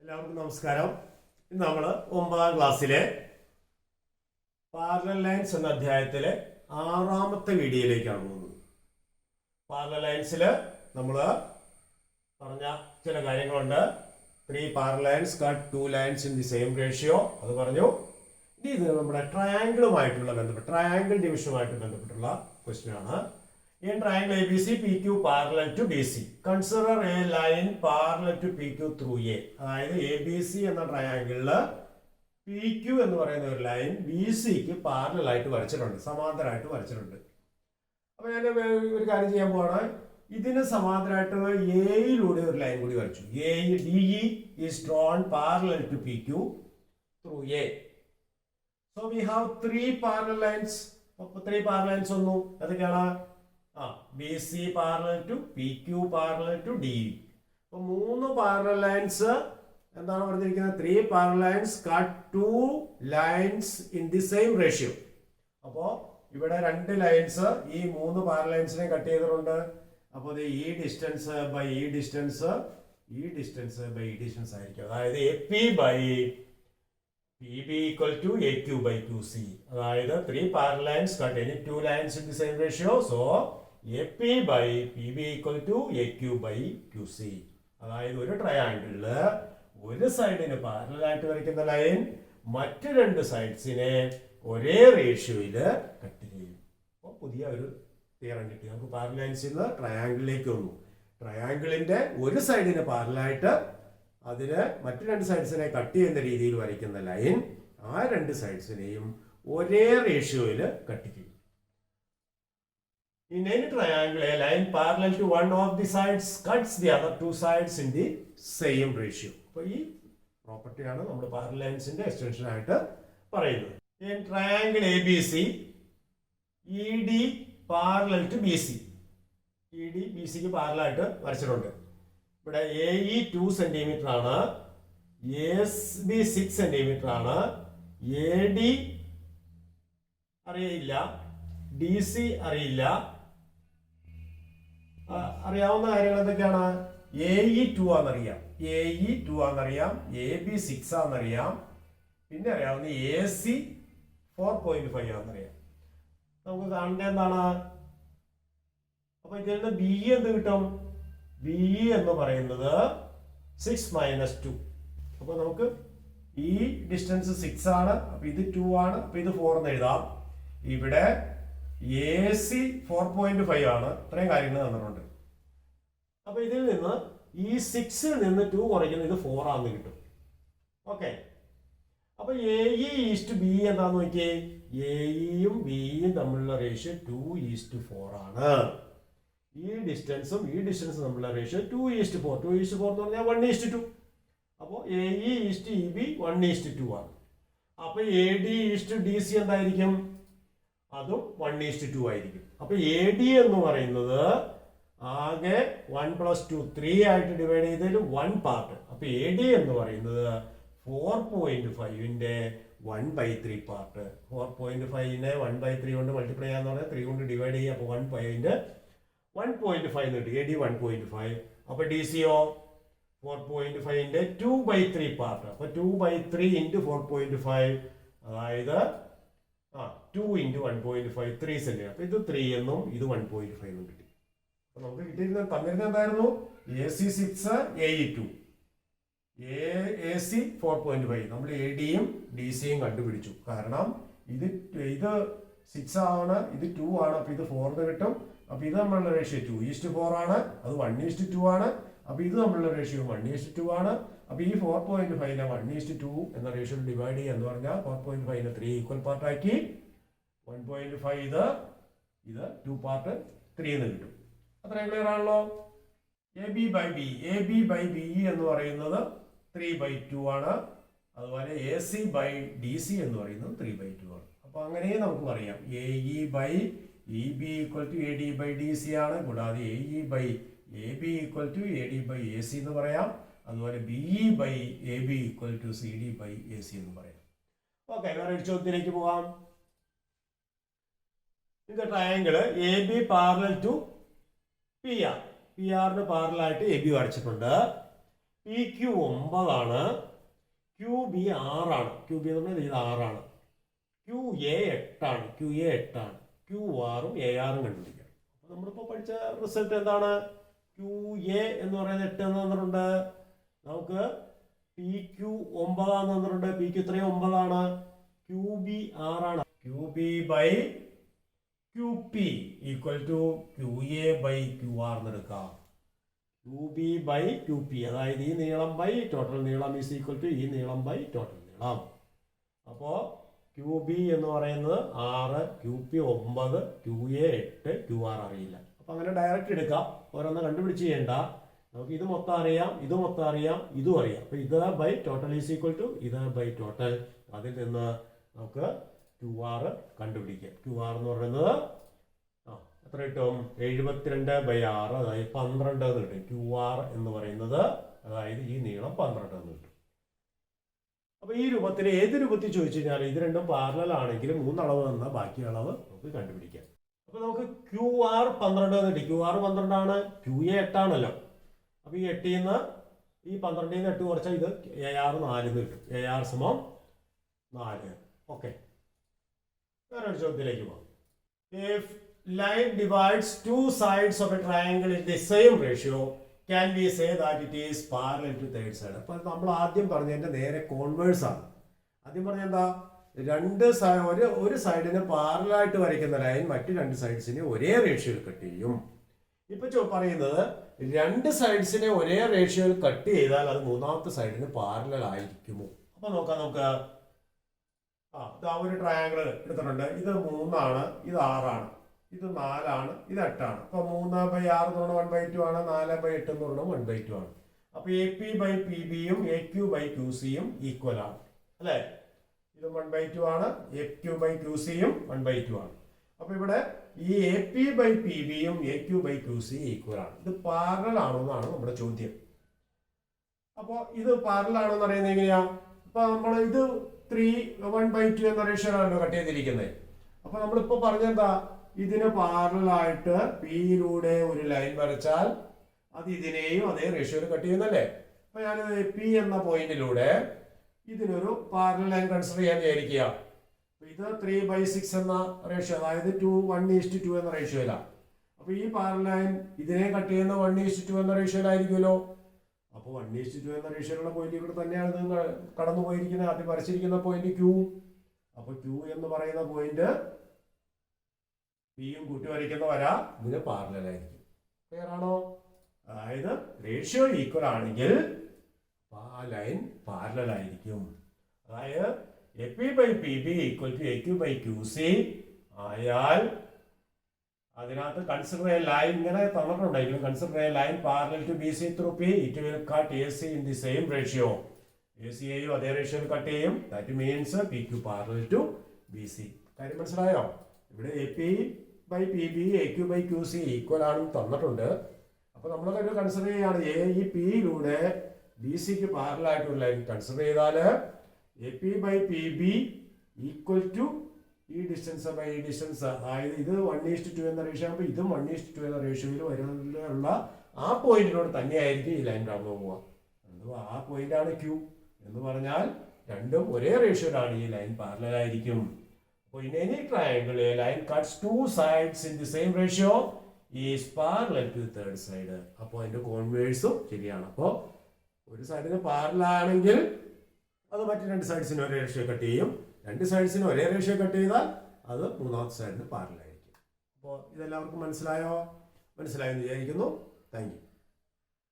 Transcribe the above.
എല്ലാവർക്കും നമസ്കാരം. ഇന്ന് നമ്മൾ 9ാം ക്ലാസ്സിലെ പാരലൽ ലൈൻസ് എന്ന അധ്യായത്തിലെ 6ാമത്തെ വീഡിയോയിലേക്കാണ് പോകുന്നത്. പാരലൽ ലൈൻസിൽ നമ്മൾ പറഞ്ഞ ചില കാര്യങ്ങളുണ്ട്. 3 parallel lines cut 2 lines in the same ratio അത് പറഞ്ഞു. ഇനി ഇത് നമ്മുടെ ട്രയാങ്കിളുമായിട്ടുള്ള ട്രയാങ്കിൾ ഡിവിഷനുമായിട്ട് ബന്ധപ്പെട്ടുള്ള ക്വസ്റ്റ്യൻ ആണ്. In triangle ABC, PQ parallel to BC. Consider a line parallel to PQ through A. അതായത് ABC എന്ന ട്രയാങ്കിളില് PQ എന്ന് പറയുന്ന ഒരു ലൈൻ BCക്ക് പാരലൽ ആയിട്ട് വരച്ചിട്ടുണ്ട്, സമാന്തരമായിട്ട് വരച്ചിട്ടുണ്ട്. അപ്പൊ ഞാൻ ഒരു കാര്യം ചെയ്യാൻ പോവാണ്. ഇതിന് സമാന്തരമായിട്ട് എയിലൂടെ ഒരു ലൈൻ കൂടി വരച്ചു. DE is drawn parallel to PQ through A. So we have 3 parallel lines. 3 parallel lines വന്നു. അതൊക്കെയാണ് BC parallel to PQ parallel to DE. അപ്പോൾ 3 parallel lines എന്താണ് പറഞ്ഞിരിക്കുന്നത്? 3 parallel lines cut 2 lines in the same ratio. അപ്പോൾ ഇവിടെ 2 lines ഈ 3 parallel linesനെ cut ചെയ്തിട്ടുണ്ട്. അപ്പോൾ ഈ ഡിസ്റ്റൻസ് ബൈ ഈ ഡിസ്റ്റൻസ് ബൈ ഈ ഡിസ്റ്റൻസ് ആയിരിക്കും. അതായത് AP by PB equal to AQ by QC. അതായത് 3 parallel lines cut any 2 lines in the same ratio. So AP by PB equal to AQ by QC. അതായത് ഒരു ട്രയാങ്കിളില് ഒരു സൈഡിന് parallel ആയിട്ട് വരയ്ക്കുന്ന ലൈൻ മറ്റു 2 സൈഡ്സിനെ ഒരേ റേഷ്യോയില് കട്ട് ചെയ്യും. അപ്പോൾ പുതിയ ഒരു തിയറം കിട്ടി. നമുക്ക് പാരലൽ ലൈൻസിൽ നിന്ന് ട്രയാങ്കിളിലേക്ക് വന്നു. ട്രയാങ്കിളിന്റെ ഒരു സൈഡിന് പാരലായിട്ട് അതിന് മറ്റു 2 സൈഡ്സിനെ കട്ട് ചെയ്യുന്ന രീതിയിൽ വരയ്ക്കുന്ന ലൈൻ ആ 2 സൈഡ്സിനെയും ഒരേ റേഷ്യോയിൽ കട്ട് ചെയ്യും. In any triangle, a line parallel to one of the sides cuts the other 2 sides in the same ratio. അപ്പോൾ ഈ പ്രോപ്പർട്ടിയാണ് നമ്മൾ പാരലൽ ലൈൻസിന്റെ എക്സ്റ്റൻഷൻ ആയിട്ട് പറയുന്നത്. In triangle ABC, ED parallel to BC. ED BCക്ക് പാരലൽ ആയിട്ട് വരച്ചിട്ടുണ്ട്. ഇവിടെ AE 2 സെന്റിമീറ്റർ ആണ്, ASB 6 സെന്റിമീറ്റർ ആണ്, AD അറിയില്ല, DC അറിയില്ല. അറിയാവുന്ന കാര്യങ്ങൾ എന്തൊക്കെയാണ്? AE 2 ആണെന്നറിയാം, AB 6 ആണെന്നറിയാം, പിന്നെ അറിയാവുന്ന AC 4.5 ആണെന്നറിയാം. നമുക്ക് കാണേണ്ട എന്താണ്? അപ്പൊ ഇതിൽ നിന്ന് BE എന്ത് കിട്ടും? BE എന്ന് പറയുന്നത് 6 - 2. അപ്പൊ നമുക്ക് ഈ ഡിസ്റ്റൻസ് 6 ആണ്, അപ്പൊ ഇത് 2 ആണ്, അപ്പൊ ഇത് 4 എന്ന് എഴുതാം. ഇവിടെ AC 4.5 ആണ്. ഇത്രയും കാര്യങ്ങൾ തന്നിട്ടുണ്ട്. അപ്പൊ ഇതിൽ നിന്ന് ഈ 6ൽ നിന്ന് 2 കുറയ്ക്കുന്നത് ഇത് 4 ആണെന്ന് കിട്ടും. ഓക്കെ, അപ്പൊ AE:B എന്താന്ന് നോക്കിയേ. AEയും BEയും തമ്മിലുള്ള റേഷ്യോ 2:4 ആണ്. ഈ ഡിസ്റ്റൻസും തമ്മിലുള്ള റേഷ്യോ 2:4. 2:4 എന്ന് പറഞ്ഞാൽ 1:2. അപ്പോൾ AE:EB 1:2 ആണ്. അപ്പൊ AD:DC എന്തായിരിക്കും? അതും 1:2 ആയിരിക്കും. അപ്പൊ AD എന്ന് പറയുന്നത് ആകെ 1 + 2 3 ആയിട്ട് ഡിവൈഡ് ചെയ്തതിൽ 1 പാർട്ട്. അപ്പൊ AD എന്ന് പറയുന്നത് 4.5ന്റെ 1/3 പാർട്ട്. 4.5നെ 1/3 കൊണ്ട് മൾട്ടിപ്ലൈ ചെയ്യാന്ന് പറഞ്ഞാൽ 3 കൊണ്ട് ഡിവൈഡ് ചെയ്യുക. അപ്പൊ 1/5ന്റെ 1.5 കിട്ടി. AD 1.5. അപ്പൊ DCയോ 4.5ന്റെ 2/3 പാർട്ട്. അപ്പൊ 2/3 × 4.5 അതായത് 2 × 1.5 3 സെന്റിമീറ്റർ. അപ്പൊ ഇത് 3 എന്നും ഇത് 1.5 എന്നും കിട്ടി. അപ്പൊ നമുക്ക് തന്നിരുന്നത് എന്തായിരുന്നു? AC 6, AE 2, AC 4.5. നമ്മൾ ADയും DCയും കണ്ടുപിടിച്ചു. കാരണം ഇത് 6 ആണ്, ഇത് 2 ആണ്, അപ്പൊ ഇത് 4 എന്ന് കിട്ടും. അപ്പൊ ഇത് നമ്മളുടെ റേഷ്യോ 2:4 ആണ്, അത് 1:2 ആണ്. അപ്പൊ ഇത് നമ്മളുടെ റേഷ്യോ 1:2 ആണ്. അപ്പൊ ഈ 4.5നെ 1:2 എന്ന റേഷ്യോയിൽ ഡിവൈഡ് ചെയ്യുക എന്ന് പറഞ്ഞാൽ 4.5നെ 3 ഈക്വൽ പാർട്ട് ആക്കി. 1.5 ഇത് 2 പാർട്ട് 3 എന്ന് കിട്ടും. അത്രയും ക്ലിയർ ആണല്ലോ. AB by BE എന്ന് പറയുന്നത് 3/2 ആണ്. അതുപോലെ AC by DC എന്ന് പറയുന്നത് 3/2 ആണ്. അപ്പൊ അങ്ങനെ നമുക്ക് പറയാം AE by EB equal to AD by DC ആണ്. കൂടാതെ AE by AB equal to AD by AC എന്ന് പറയാം. അതുപോലെ BE by AB equal to CD by AC എന്ന് പറയാം. ഓക്കെ, വേറെ ഒരു ചോദ്യത്തിലേക്ക് പോകാം. ഇത് triangle AB parallel to PR. PR ന് പാരലൽ ആയിട്ട് AB വരച്ചിട്ടുണ്ട്. പി ക്യു 9 ആണ്, ക്യു ബി 6 ആണ്, ക്യു ബി എന്ന് പറഞ്ഞാൽ ഇത് 6 ആണ്, ക്യു എ 8 ആണ്, ക്യു എ 8 ആണ്, ക്യു ആറും എ ആറും കണ്ടുപിടിക്കണം. അപ്പോൾ നമ്മളിപ്പോൾ പഠിച്ച റിസൾട്ട് എന്താണ്? ക്യു എ എന്ന് പറയുന്നത് 8 എന്ന് തന്നിട്ടുണ്ട്, നമുക്ക് പി ക്യു 9 എന്ന് തന്നിട്ടുണ്ട്, പി ക്യു 9 ആണ്, ക്യു ബി 6 ആണ്, Q B by Q P equal to Q A by Q R എന്ന് എടുക്കാം. Q B by Q P, അതായത് ഈ നീളം ബൈ ടോട്ടൽ നീളം ഈസ് ഈക്വൽ ടു ഈ നീളം ബൈ ടോട്ടൽ നീളം. അപ്പോൾ ക്യു ബി എന്ന് പറയുന്നത് 6, Q P 9, Q A 8, Q R അറിയില്ല. അപ്പം അങ്ങനെ ഡയറക്റ്റ് എടുക്കാം, ഓരോന്ന് കണ്ടുപിടിച്ച് ചെയ്യേണ്ട. നമുക്ക് ഇത് മൊത്തം അറിയാം, ഇത് മൊത്തം അറിയാം, ഇതും അറിയാം. അപ്പോൾ ഇത് by total is equal to ഇത് ബൈ ടോട്ടൽ. അതിൽ നിന്ന് നമുക്ക് ക്യു ആർ കണ്ടുപിടിക്കാം. ക്യു ആർ എന്ന് പറയുന്നത് എത്ര കിട്ടും? 72/6, അതായത് 12 എന്ന് കിട്ടും. ക്യു ആർ എന്ന് പറയുന്നത് അതായത് ഈ നീളം 12 എന്ന് കിട്ടും. അപ്പൊ ഈ രൂപത്തിൽ ഏത് രൂപത്തിൽ ചോദിച്ചു കഴിഞ്ഞാൽ ഇത് രണ്ടും പാരലൽ ആണെങ്കിൽ 3 അളവ് തന്നാൽ ബാക്കി അളവ് നമുക്ക് കണ്ടുപിടിക്കാം. അപ്പൊ നമുക്ക് ക്യു ആർ 12 എന്ന് കിട്ടി. ക്യു ആർ 12 ആണ്, ക്യു എ 8 ആണല്ലോ. അപ്പൊ ഈ 8 നിന്ന് ഈ 12 നിന്ന് 8 കുറച്ചാൽ ഇത് എ ആർ 4 എന്ന് കിട്ടും. എ ആർ സമം 4. ഓക്കെ, വേറൊരു ചോദ്യത്തിലേക്ക് പോകാം. If line divides two sides of a triangle in the same ratio, can we say that it is parallel to third side? അപ്പോൾ നമ്മൾ ആദ്യം പറഞ്ഞതിന്റെ നേരെ കോൺവേഴ്സ് ആണ്. ആദ്യം പറഞ്ഞ എന്താ? ഒരു സൈഡിന് പാരലായിട്ട് വരയ്ക്കുന്ന ലൈൻ മറ്റു 2 സൈഡ്സിനെ ഒരേ റേഷ്യോയിൽ കട്ട് ചെയ്യും. ഇപ്പൊ പറയുന്നത് 2 സൈഡ്സിനെ ഒരേ റേഷ്യോയിൽ കട്ട് ചെയ്താൽ അത് മൂന്നാമത്തെ സൈഡിന് പാരലൽ ആയിരിക്കുമോ? അപ്പൊ നോക്കാം. നമുക്ക് ഒരു ട്രയാങ്കിൾ എടുത്തിട്ടുണ്ട്. ഇത് 3 ആണ്, ഇത് 6 ആണ്, ഇത് 4 ആണ്, ഇത് 8 ആണ്. അപ്പൊ 3/6 എന്ന് പറഞ്ഞാൽ 1/2 ആണ്, 4/8 എന്ന് പറഞ്ഞാൽ 1/2 ആണ്. അപ്പൊ എ പി ബൈ പി ബിയും എ ക്യു ബൈ ക്യു സിയും ഈക്വൽ ആണ്, അല്ലെ? ഇത് 1/2 ആണ്, എ ക്യു ബൈ ക്യു സിയും 1/2 ആണ്. അപ്പൊ ഇവിടെ ഈ എ പി ബൈ പി ബിയും A Q by Q C equal ആണ്. ഇത് പാരലൽ ആണോ എന്നാണ് നമ്മുടെ ചോദ്യം. അപ്പൊ ഇത് പാരലൽ ആണോ എന്ന് അറിയുന്നത് എങ്ങനെയാ? അപ്പൊ നമ്മൾ ഇത് 1/2 എന്ന റേഷ്യോയിലാണല്ലോ കട്ട് ചെയ്തിരിക്കുന്നത്. അപ്പൊ നമ്മളിപ്പോ പറഞ്ഞെന്താ? ഇതിന് പാരലായിട്ട് പിയിലൂടെ ഒരു ലൈൻ വരച്ചാൽ അത് ഇതിനെയും അതേ റേഷ്യോയിൽ കട്ട് ചെയ്യുന്നല്ലേ. അപ്പൊ ഞാൻ പി എന്ന പോയിന്റിലൂടെ ഇതിനൊരു പാരലൽ ലൈൻ കൺസിഡർ ചെയ്യാൻ വിചാരിക്കുക. ഇത് 3/6 എന്ന റേഷ്യോ, അതായത് 1:2 എന്ന റേഷ്യോയിലാണ്. അപ്പൊ ഈ പാരലൽ ലൈൻ ഇതിനെ കട്ട് ചെയ്യുന്ന 1:2 എന്ന റേഷ്യോയിലായിരിക്കുമല്ലോ. അപ്പോൾ 1:2 എന്ന റേഷ്യോയിലുള്ള പോയിന്റ് കൂടെ തന്നെയാണ് ഇത് കടന്നു പോയിരിക്കുന്നത്. ആദ്യം വരച്ചിരിക്കുന്ന പോയിന്റ് ക്യൂ. അപ്പൊ ക്യൂ എന്ന് പറയുന്ന പോയിന്റ് പിയും കൂട്ടി വരയ്ക്കുന്ന വര ഇതിന് പാരലൽ ആയിരിക്കും. ക്ലിയർ ആണോ? അതായത് റേഷ്യോ ഈക്വൽ ആണെങ്കിൽ ആ ലൈൻ പാരലൽ ആയിരിക്കും. അതായത് A P by P B equal to A Q by Q C ആയാൽ അതിനകത്ത് കൺസിഡർ എ ലൈൻ ഇങ്ങനെ തന്നിട്ടുണ്ടായിരിക്കും. Consider a line parallel to B C through P, it will cut A C in the same ratio. A C എയും അതേ റേഷ്യോയിൽ cut ചെയ്യും. That means P Q parallel to B C. കാര്യം മനസ്സിലായോ? ഇവിടെ A P by P B A Q by Q C equal ആണെന്ന് തന്നിട്ടുണ്ട്. അപ്പൊ നമ്മൾ കൺസിഡർ ചെയ്യാണ് ഈ പിയിലൂടെ ബി സിക്ക് പാരലായിട്ടുള്ള ലൈൻ കൺസിഡർ ചെയ്താല് A P by P B equal to ഈ ഡിസ്റ്റൻസ് ബൈ ഈ ഡിസ്റ്റൻസ്, അതായത് ഇത് 1:2 എന്ന റേഷ്യോ ആകുമ്പോൾ ഇതും 1:2 എന്ന റേഷ്യോയിൽ വരുന്ന ആ പോയിന്റിനോട് തന്നെയായിരിക്കും ഈ ലൈൻ കടന്നു പോവുക. ആ പോയിന്റ് ആണ് ക്യൂ എന്ന് പറഞ്ഞാൽ രണ്ടും ഒരേ റേഷ്യോയിലാണ് ഈ ലൈൻ പാരലൽ ആയിരിക്കും. അപ്പോൾ in any triangle a line cuts two sides in the same ratio is parallel to the third side. അപ്പോൾ അതിന്റെ കോൺവേഴ്സും ശരിയാണ്. അപ്പോൾ ഒരു സൈഡിന് പാരലൽ ആണെങ്കിൽ അത് മറ്റു 2 സൈഡ്സിന് ഒരേ റേഷ്യോ കട്ട് ചെയ്യും. 2 സൈഡ്സിന് ഒരേ റേഷ്യോ കട്ട് ചെയ്താൽ അത് മൂന്നാമത്തെ സൈഡിന് പാരലൽ ആയിരിക്കും. അപ്പോൾ ഇതെല്ലാവർക്കും മനസ്സിലായെന്ന് വിചാരിക്കുന്നു. Thank you.